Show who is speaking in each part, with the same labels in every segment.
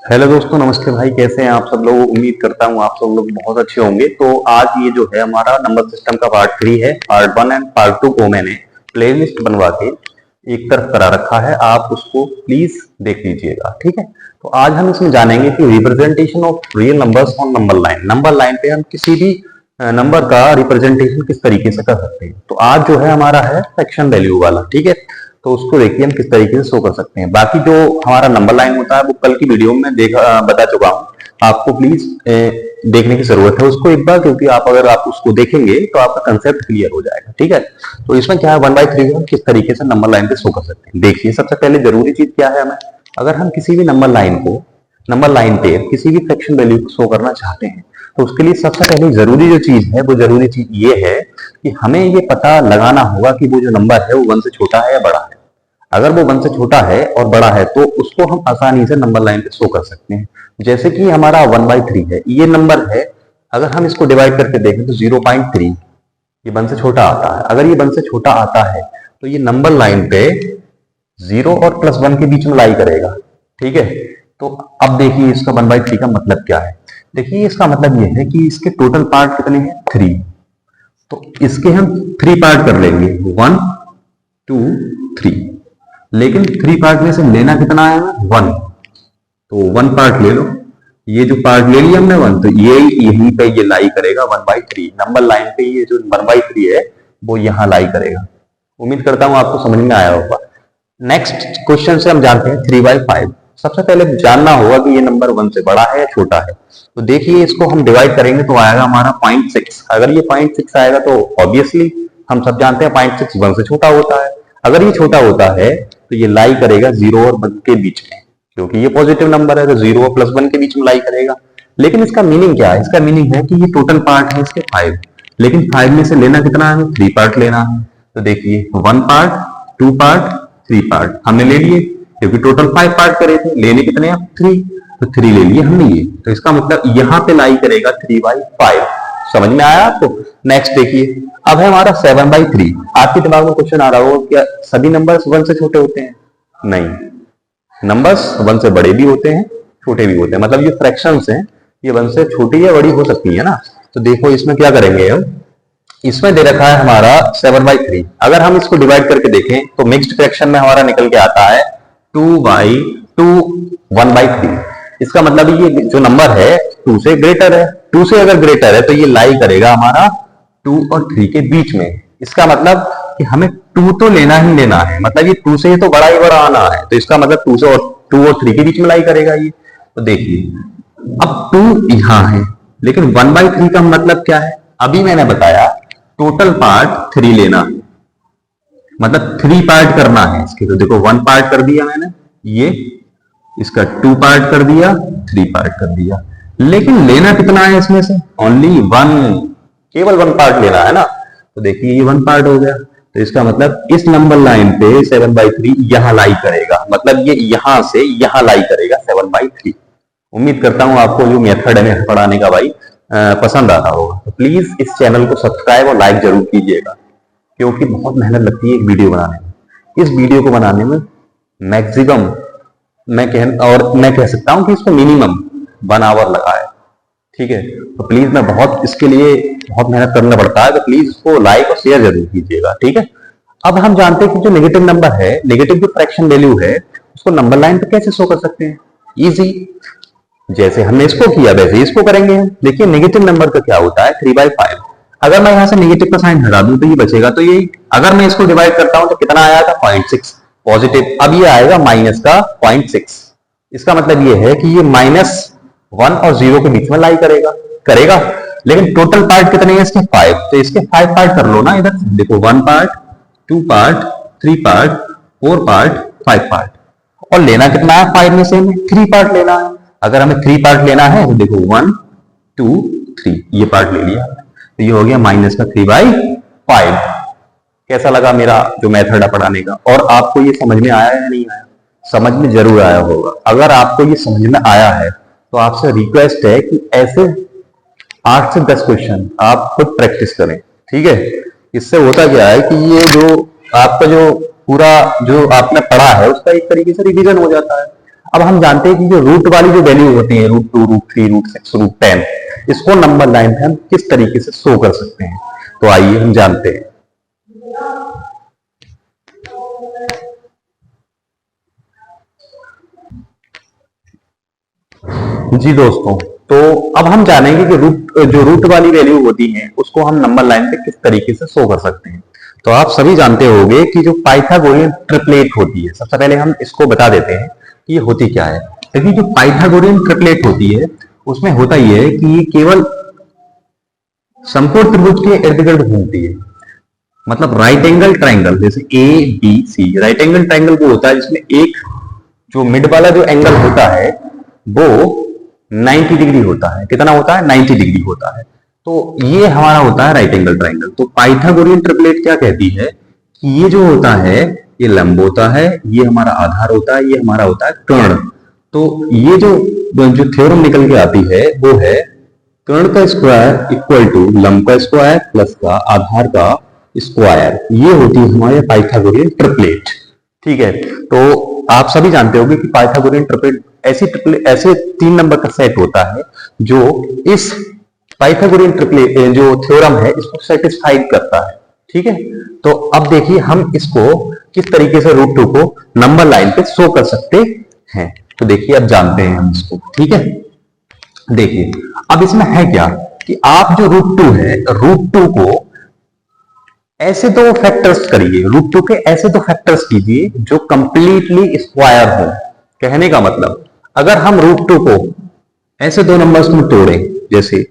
Speaker 1: Hello दोस्तों, नमस्ते भाई। कैसे हैं आप सब लोग? उम्मीद करता हूँ आप सब लोग बहुत अच्छे होंगे। तो आज ये जो है हमारा नंबर सिस्टम का पार्ट 3 है। पार्ट 1 एंड पार्ट 2 को मैंने प्लेलिस्ट बनवा के एक तरफ करा रखा है, आप उसको प्लीज देख लीजिएगा, ठीक है। तो आज हम इसमें जानेंगे कि representation of real numbers on number line. Number line पे हम किसी भी नंबर का रिप्रेजेंटेशन किस तरीके से कर सकते हैं। तो आज जो है हमारा है फ्रैक्शन वैल्यू वाला, ठीक है। तो उसको देखिए हम किस तरीके से शो कर सकते हैं। बाकी जो हमारा नंबर लाइन होता है वो कल की वीडियो में बता चुका हूँ। आपको प्लीज देखने की जरूरत है उसको एक बार, क्योंकि अगर आप उसको देखेंगे तो आपका कंसेप्ट क्लियर हो जाएगा, ठीक है। तो इसमें क्या है, 1/3 हम किस तरीके से नंबर लाइन पे शो कर सकते हैं। देखिए, सबसे पहले जरूरी चीज क्या है, हमें अगर हम किसी भी नंबर लाइन पे किसी भी फ्रैक्शन वैल्यू को शो करना चाहते हैं, तो उसके लिए सबसे पहले जरूरी जो चीज है वो जरूरी चीज ये है कि हमें ये पता लगाना होगा कि वो जो नंबर है वो 1 से छोटा है या बड़ा है। अगर वो 1 से छोटा है और बड़ा है तो उसको हम आसानी से नंबर लाइन पे शो कर सकते हैं। जैसे कि हमारा 1/3 है, ये नंबर है। अगर हम इसको डिवाइड करके देखें तो 0.3 ये 1 से छोटा आता है। अगर ये 1 से छोटा आता है तो ये नंबर लाइन पे 0 और +1 के बीच में लाई करेगा, ठीक है। तो अब देखिए इसका 1/3 का मतलब क्या है। देखिए इसका मतलब ये है कि इसके टोटल पार्ट कितने हैं, 3। तो इसके हम 3 पार्ट कर लेंगे, 1 2 3। लेकिन 3 पार्ट में से लेना कितना है, 1। तो 1 पार्ट ले लो। ये जो पार्ट ले लिया हमने 1, तो ये यहीं पे ये लाई करेगा 1/3 नंबर लाइन पे। ये जो 1/3 है वो यहां लाई करेगा। उम्मीद करता हूं आपको समझ में आया होगा। नेक्स्ट क्वेश्चन से हम जानते हैं 3/5। सबसे पहले जानना होगा कि ये नंबर 1 से बड़ा है या छोटा है। तो देखिए इसको हम डिवाइड करेंगे तो आएगा हमारा 0.6। अगर ये 0.6 आएगा तो ऑब्वियसली हम सब जानते हैं 0.6 1 से छोटा होता है। अगर ये छोटा होता है तो ये लाई करेगा 0 और 1 के बीच में, क्योंकि ये पॉजिटिव नंबर है तो 0 और +1 के बीच में लाई करेगा। लेकिन इसका मीनिंग क्या है, इसका मीनिंग है कि ये टोटल पार्ट है इसके 5, लेकिन 5 में से लेना कितना है, 3 पार्ट लेना है। तो देखिए 1 पार्ट 2 पार्ट 3 पार्ट हमने ले लिए, क्योंकि टोटल 5 पार्ट करे थे, लेने कितने हैं 3, तो 3 ले लिए हमने ये। तो इसका मतलब यहाँ पे लाई करेगा 3/5। समझ में आया आपको? नेक्स्ट देखिए, अब है हमारा 7/3। आपके दिमाग में क्वेश्चन आ रहा हो, क्या सभी नंबर्स 1 से छोटे होते हैं? नहीं, नंबर्स 1 से बड़े भी होते हैं, छोटे भी होते हैं। मतलब ये फ्रैक्शंस हैं, ये 1 से छोटी या बड़ी हो सकती है ना। तो देखो इसमें क्या करेंगे हम, इसमें दे रखा है हमारा 7/3। अगर हम इसको डिवाइड करके देखें तो मिक्स्ड फ्रैक्शन में हमारा निकल के आता है 2/2 1/3। इसका मतलब ये जो नंबर है 2 से ग्रेटर है। 2 से अगर ग्रेटर है तो ये लाई करेगा हमारा 2 और 3 के बीच में। इसका मतलब कि हमें 2 तो लेना ही लेना है, मतलब ये 2 से तो बड़ा ही बड़ा आना है। तो इसका मतलब 2 और 3 के बीच में लाई करेगा ये। तो देखिए अब 2 यहां है, लेकिन 1/3 का मतलब क्या है, अभी मैंने बताया टोटल पार्ट 3 लेना है, मतलब 3 पार्ट करना है इसके। तो देखो 1 पार्ट कर दिया मैंने, ये इसका 2 पार्ट कर दिया, 3 पार्ट कर दिया। लेकिन लेना कितना है इसमें से, ओनली 1, केवल 1 पार्ट लेना है ना। तो देखिए ये 1 पार्ट हो गया। तो इसका मतलब इस नंबर लाइन पे 7/3 यहां लाई करेगा, मतलब ये यहां से यहां लाई करेगा 7/3। उम्मीद करता हूं आपको जो मेथड है पढ़ाने का भाई पसंद आता होगा। तो प्लीज इस चैनल को सब्सक्राइब और लाइक जरूर कीजिएगा, क्योंकि बहुत मेहनत लगती है एक वीडियो बनाने में। इस वीडियो को बनाने में मैक्सिमम मैं कह सकता हूं कि इसको मिनिमम 1 आवर लगा है, ठीक है। तो प्लीज मैं बहुत इसके लिए बहुत मेहनत करना पड़ता है, तो प्लीज इसको लाइक और शेयर जरूर कीजिएगा, ठीक है। अब हम जानते हैं कि जो नेगेटिव नंबर है, नेगेटिव जो फ्रैक्शन वैल्यू है, उसको नंबर लाइन पे कैसे शो कर सकते हैं। इजी, जैसे हमने इसको किया वैसे इसको करेंगे हम। देखिए नेगेटिव नंबर का क्या होता है, 3/5। अगर मैं यहां से नेगेटिव का साइन हटा दूं तो ये बचेगा, तो ये अगर मैं इसको डिवाइड करता हूं तो कितना आया था, 0.6 पॉजिटिव। अब ये आएगा माइनस का 0.6। इसका मतलब ये है कि ये -1 और 0 के बीच में लाई करेगा। लेकिन टोटल पार्ट कितने हैं इसके, 5। तो इसके 5 पार्ट कर लो ना इधर। देखो 1 part 2 part 3 part 4 part 5 part. और लेना कितना है 5 में से, हमें 3 पार्ट लेना है। अगर हमें 3 पार्ट लेना है तो देखो 1 2 3 ये पार्ट ले लिया, तो ये हो गया -3/5। कैसा लगा मेरा जो मेथड है पढ़ाने का, और आपको ये समझ में आया या नहीं आया? समझ में जरूर आया होगा। अगर आपको ये समझ में आया है तो आपसे रिक्वेस्ट है कि ऐसे 8 से 10 क्वेश्चन आप खुद प्रैक्टिस करें, ठीक है। इससे होता क्या है कि ये जो आपका जो पूरा जो आपने पढ़ा है उसका एक तरीके से रिवीजन हो जाता है। अब हम जानते हैं कि जो रूट वाली जो वैल्यू होती है, रूट 2, रूट 3, रूट 6, रूट 10, इसको नंबर लाइन पे हम किस तरीके से शो कर सकते हैं, तो आइए हम जानते हैं। जी दोस्तों, तो अब हम जानेंगे कि जो रूट वाली वैल्यू होती है उसको हम नंबर लाइन पे किस तरीके से शो कर सकते हैं। तो आप सभी जानते होंगे कि जो पाइथागोरियन ट्रिपलेट होती है, सबसे पहले हम इसको बता देते हैं कि ये होती क्या है। देखिए, जो पाइथागोरियन ट्रिपलेट होती है उसमें होता ये है कि ये केवल समकोण त्रिभुज के इर्द गिर्द घूमती है। मतलब राइट एंगल ट्राइंगल, जैसे A B C, right angle triangle वो होता है जिसमें एक जो मिड वाला जो एंगल होता है वो 90 डिग्री होता है। कितना होता है? 90 डिग्री होता है। तो ये हमारा होता है राइट एंगल ट्राइंगल। तो पाइथागोरियन ट्रिपलेट क्या कहती है कि ये जो होता है ये लंब होता है, ये हमारा आधार होता है, ये हमारा होता है कर्ण। तो ये जो थ्योरम निकल के आती है वो है कर्ण का स्क्वायर इक्वल टू लंब का स्क्वायर प्लस का आधार का स्क्वायर। ये होती है हमारे पाइथागोरियन ट्रिपलेट। ठीक है, तो आप सभी जानते होंगे कि पाइथागोरियन ट्रिपलेट ऐसे 3 नंबर का सेट होता है जो इस पाइथागोरियन ट्रिपलेट जो थ्योरम है इसको सेटिस्फाइड करता है। ठीक है, तो अब देखिए हम इसको किस तरीके से रूट 2 को नंबर लाइन पे शो कर सकते हैं। तो देखिए अब जानते हैं हम इसको। ठीक है, देखिए अब इसमें है क्या कि आप जो रूट 2 है, रूट 2 को ऐसे दो फैक्टर्स करिए, रूट 2 के ऐसे दो फैक्टर्स कीजिए जो कंप्लीटली स्क्वायर हो। कहने का मतलब अगर हम रूट 2 को ऐसे दो नंबर्स में तोड़ें, जैसे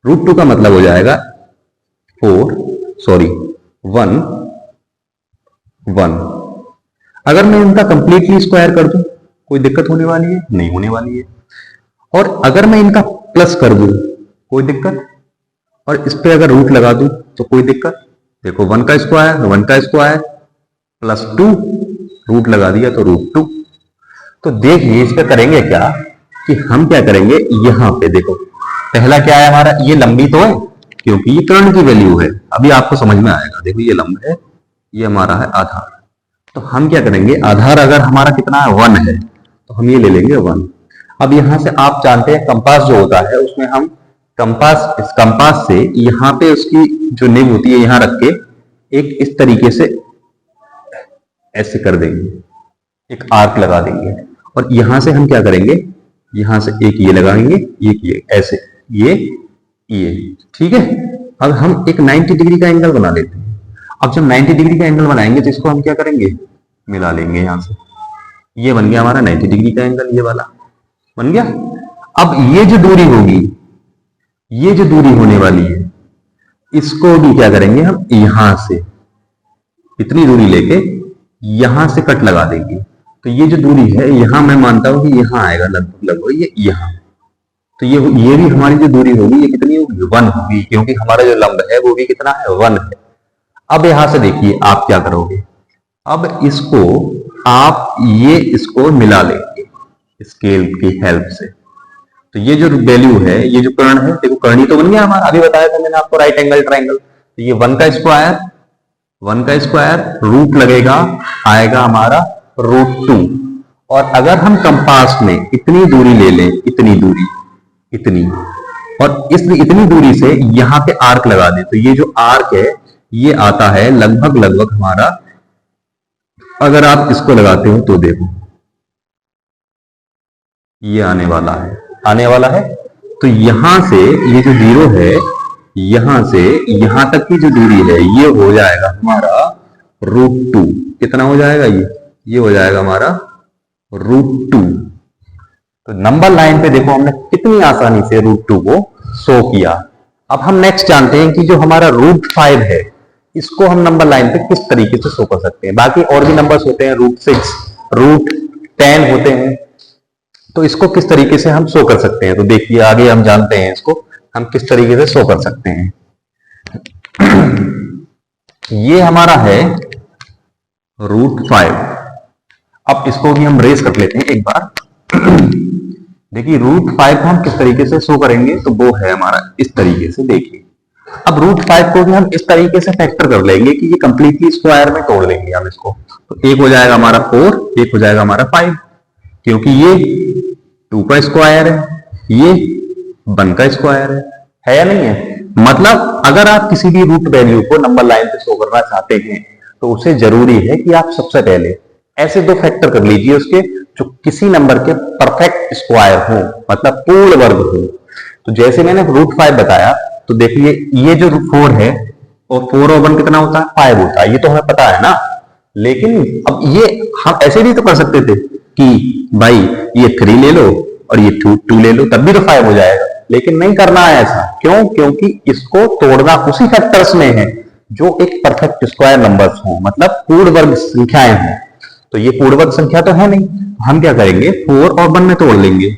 Speaker 1: रूट 2 का मतलब हो जाएगा 1 1। अगर मैं इनका कंप्लीटली स्क्वायर कर दूं कोई दिक्कत होने वाली है? नहीं होने वाली है। और अगर मैं इनका प्लस कर दूं कोई दिक्कत, और इस पे अगर रूट लगा दूं तो कोई दिक्कत। देखो 1 का स्क्वायर प्लस 2, रूट लगा दिया तो रूट 2। तो देखिए इस पे करेंगे क्या कि हम क्या करेंगे, यहां पे देखो पहला क्या है हमारा, ये लंबी तो है क्योंकि ये कर्ण की वैल्यू है। अभी आपको समझ में आएगा। देखो ये लंब है, ये हमारा है आधार। तो हम क्या करेंगे, आधार अगर हमारा कितना है 1 है तो हम ये ले लेंगे 1। अब यहां से आप जानते हैं कंपास जो होता है उसमें हम इस कंपास से यहां पे उसकी जो निब होती है यहां रख के एक इस तरीके से ऐसे कर देंगे, एक आर्क लगा देंगे। और यहां से हम क्या करेंगे, यहां से एक ये लगाएंगे, एक ये ऐसे, ये ठीक है। अब हम एक 90 डिग्री का एंगल बना लेते हैं। अब जब 90 डिग्री का एंगल बनाएंगे तो इसको हम क्या करेंगे, मिला लेंगे। यहां से ये बन गया हमारा 90 डिग्री का एंगल, ये वाला बन गया। अब ये जो दूरी होगी, ये जो दूरी होने वाली है, इसको भी क्या करेंगे हम, यहां से इतनी दूरी लेके यहां से कट लगा देंगे। तो ये जो दूरी है यहां मैं मानता हूं कि यहां आएगा लगभग ये यहां। तो ये भी हमारी जो दूरी होगी ये कितनी होगी, 1 होगी, क्योंकि हमारा जो लंब है वो भी कितना है, 1 है। अब यहां से देखिए आप क्या करोगे, अब इसको आप इसको मिला लेंगे स्केल की हेल्प से। तो ये जो वैल्यू है, ये जो कर्ण है, देखो कर्ण ही तो बन गया हमारा। अभी बताया था मैंने आपको राइट एंगल ट्राइंगल। तो ये 1 का स्क्वायर रूट लगेगा, आएगा हमारा रूट 2। और अगर हम कंपास में इतनी दूरी ले लें, इतनी दूरी, और इतनी दूरी से यहां पे आर्क लगा दें, तो ये जो आर्क है ये आता है लगभग हमारा, अगर आप इसको लगाते हो तो देखो ये आने वाला है। तो यहां से ये जो 0 है, यहां से यहां तक की जो दूरी है ये हो जाएगा हमारा रूट 2। कितना हो जाएगा ये हो जाएगा हमारा रूट 2। तो नंबर लाइन पे देखो हमने कितनी आसानी से रूट 2 को शो किया। अब हम नेक्स्ट जानते हैं कि जो हमारा रूट 5 है इसको हम नंबर लाइन पे किस तरीके से शो कर सकते हैं। बाकी और भी नंबर्स होते हैं, रूट 6, रूट 10 होते हैं, तो इसको किस तरीके से हम शो कर सकते हैं। तो देखिए आगे हम जानते हैं इसको हम किस तरीके से शो कर सकते हैं। ये हमारा है रूट 5। अब इसको भी हम रेस कर लेते हैं एक बार। देखिए रूट 5 को हम किस तरीके से शो करेंगे, तो वो है हमारा इस तरीके से। देखिए अब रूट 5 को भी हम इस तरीके से फैक्टर कर लेंगे कि ये कंप्लीटली स्क्वायर में तोड़ लेंगे हम इसको। तो एक हो जाएगा हमारा 4, एक हो जाएगा हमारा 5। क्योंकि ये 2 का स्क्वायर है, ये 1 का स्क्वायर है या नहीं है। मतलब अगर आप किसी भी रूट वैल्यू को नंबर लाइन पे शो करना चाहते हैं तो उसे जरूरी है कि आप सबसे पहले ऐसे दो फैक्टर कर लीजिए उसके जो किसी नंबर के परफेक्ट स्क्वायर हो, मतलब पूर्ण वर्ग हो। तो जैसे मैंने रूट 5 बताया, तो देखिए ये जो 4 है और 4 और 1 कितना होता है, 5 होता है, ये तो हमें पता है ना। लेकिन अब ये हम ऐसे भी तो कर सकते थे कि भाई ये 3 ले लो और ये 2 ले लो, तब भी तो 5 हो जाएगा। लेकिन नहीं करना है ऐसा, क्यों? क्योंकि इसको तोड़ना उसी फैक्टर्स में है जो एक परफेक्ट स्क्वायर नंबर्स हो, मतलब पूर्ण वर्ग संख्याएं हों। तो ये पूर्ण वर्ग संख्या तो है नहीं, हम क्या करेंगे 4 और 1 में तोड़ लेंगे।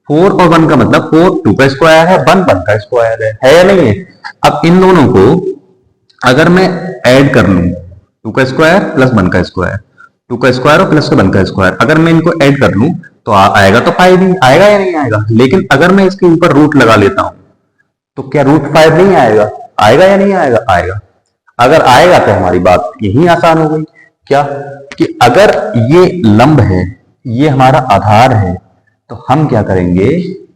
Speaker 1: 4 और 1 का मतलब 4 2 का स्क्वायर है, 1 का स्क्वायर है या नहीं है। अब इन दोनों को अगर मैं ऐड कर लूं, 2 का स्क्वायर प्लस 1 का स्क्वायर, 2 का स्क्वायर और प्लस 1 का स्क्वायर, अगर मैं इनको ऐड कर लूं तो आएगा तो 5 ही आएगा या नहीं आएगा। लेकिन अगर मैं इसके ऊपर रूट लगा लेता हूं तो क्या रूट 5 नहीं आएगा? आएगा या नहीं आएगा? आएगा। अगर आएगा तो हमारी बात यही आसान हो गई, क्या कि अगर ये लंब है, ये हमारा आधार है, तो हम क्या करेंगे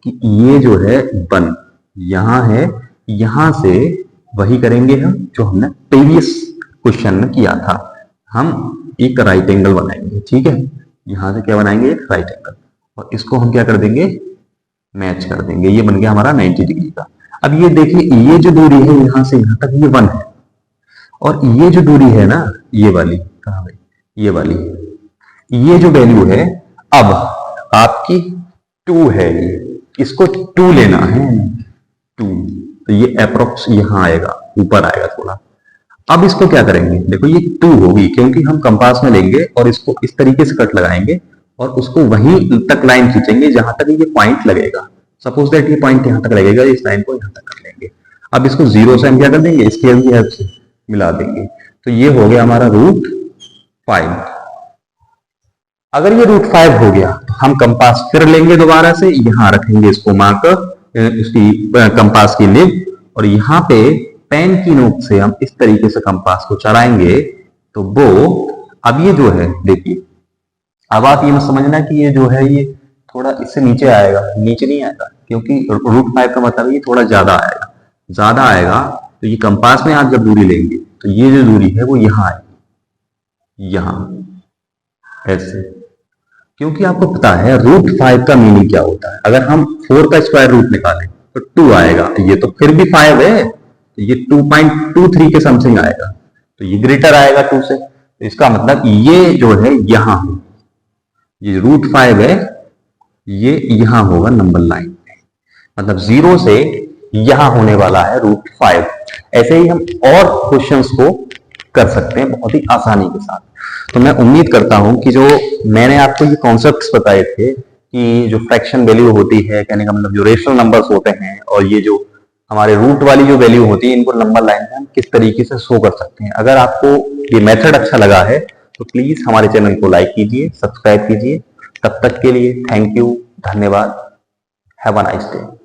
Speaker 1: कि ये जो है 1 यहां है, यहां से वही करेंगे हम जो हमने प्रीवियस क्वेश्चन में किया था। हम एक राइट एंगल बनाएंगे, ठीक है। यहां से क्या बनाएंगे, एक राइट एंगल, और इसको हम क्या कर देंगे, मैच कर देंगे। ये बन गया हमारा 90 डिग्री का। अब ये देखिए, ये जो दूरी है यहां से यहां तक, ये 1 है, और ये जो दूरी है ना, ये वाली, कहां गई, ये वाली, ये जो वैल्यू है अब आपकी 2 है, ये इसको 2 लेना है, 2। तो ये अप्रोक्स यहां आएगा, ऊपर आएगा थोड़ा। अब इसको क्या करेंगे, देखो ये 2 होगी क्योंकि हम कंपास में लेंगे और इसको इस तरीके से कट लगाएंगे और उसको वहीं तक लाइन खींचेंगे जहां तक ये पॉइंट लगेगा। सपोज दैट ये पॉइंट यहां तक लगेगा, इस लाइन को यहां तक कर लेंगे। अब इसको 0 से हम क्या कर देंगे, स्केल की हेल्प से मिला देंगे। तो ये हो गया हमारा रूट 5। अगर ये रूट 5 हो गया तो हम कंपास फिर लेंगे दोबारा से, यहां रखेंगे इसको मार्कर, इसकी कंपास की निब, और यहां पे पेन की नोक से हम इस तरीके से कंपास को चलाएंगे तो वो, अब ये जो है देखिए, अब आप ये मत समझना कि ये जो है ये थोड़ा इससे नीचे आएगा, नीचे नहीं आएगा, क्योंकि रूट 5 का मतलब ये थोड़ा ज्यादा आएगा। ज्यादा आएगा तो ये कंपास में आप जब दूरी लेंगे तो ये जो दूरी है वो यहां आएगी, यहां ऐसे, क्योंकि आपको पता है रूट 5 का मीनिंग क्या होता है। अगर हम 4 का स्क्वायर रूट निकालें तो 2 आएगा, ये तो फिर भी 5 है, तो ये 2.23 के समथिंग आएगा, तो ये ग्रेटर आएगा 2 से। तो इसका मतलब ये जो है यहां, ये रूट 5 है, ये यहां होगा नंबर लाइन में, मतलब 0 से यहां होने वाला है रूट 5। ऐसे ही हम और क्वेश्चंस को कर सकते हैं बहुत ही आसानी के साथ। तो मैं उम्मीद करता हूं कि जो मैंने आपको ये कॉन्सेप्ट्स बताए थे कि जो फ्रैक्शन वैल्यू होती है, कहने का मतलब जो रेशनल नंबर्स होते हैं, और ये जो हमारे रूट वाली जो वैल्यू होती है, इनको नंबर लाइन में हम किस तरीके से शो कर सकते हैं। अगर आपको ये मेथड अच्छा लगा है तो प्लीज हमारे चैनल को लाइक कीजिए, सब्सक्राइब कीजिए। तब तक के लिए थैंक यू, धन्यवाद, हैव अ नाइस डे।